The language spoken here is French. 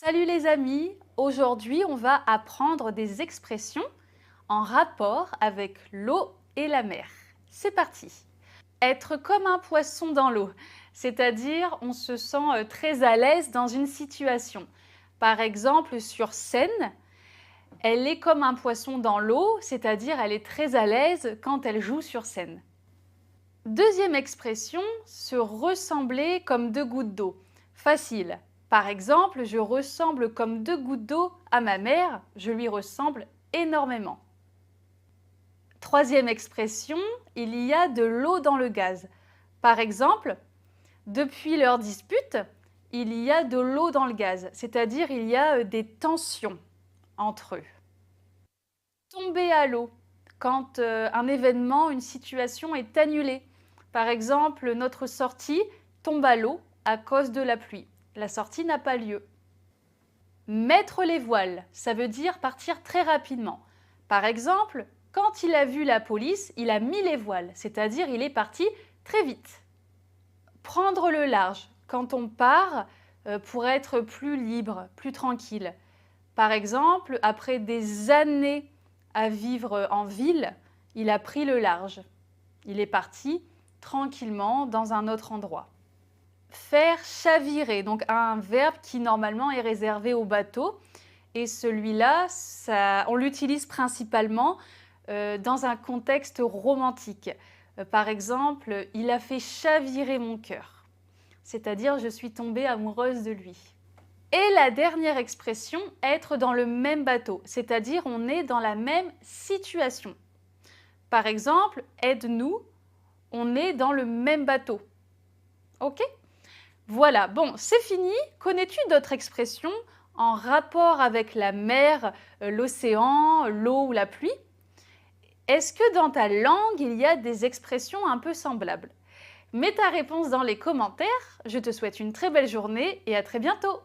Salut les amis, aujourd'hui on va apprendre des expressions en rapport avec l'eau et la mer. C'est parti. Être comme un poisson dans l'eau, c'est-à-dire on se sent très à l'aise dans une situation. Par exemple sur scène, elle est comme un poisson dans l'eau, c'est-à-dire elle est très à l'aise quand elle joue sur scène. Deuxième expression, se ressembler comme deux gouttes d'eau. Facile. Par exemple, je ressemble comme deux gouttes d'eau à ma mère, je lui ressemble énormément. Troisième expression, il y a de l'eau dans le gaz. Par exemple, depuis leur dispute, il y a de l'eau dans le gaz, c'est-à-dire il y a des tensions entre eux. Tomber à l'eau, quand un événement, une situation est annulée. Par exemple, notre sortie tombe à l'eau à cause de la pluie. La sortie n'a pas lieu. Mettre les voiles, ça veut dire partir très rapidement. Par exemple, quand il a vu la police, il a mis les voiles, c'est-à-dire il est parti très vite. Prendre le large, quand on part pour être plus libre, plus tranquille. Par exemple, après des années à vivre en ville, il a pris le large. Il est parti tranquillement dans un autre endroit. Faire chavirer, donc un verbe qui normalement est réservé au bateau. Et celui-là, on l'utilise principalement dans un contexte romantique. Par exemple, il a fait chavirer mon cœur. C'est-à-dire, je suis tombée amoureuse de lui. Et la dernière expression, être dans le même bateau, c'est-à-dire on est dans la même situation. Par exemple, aide-nous, on est dans le même bateau. Ok? Voilà, bon, c'est fini. Connais-tu d'autres expressions en rapport avec la mer, l'océan, l'eau ou la pluie? Est-ce que dans ta langue, il y a des expressions un peu semblables? Mets ta réponse dans les commentaires. Je te souhaite une très belle journée et à très bientôt.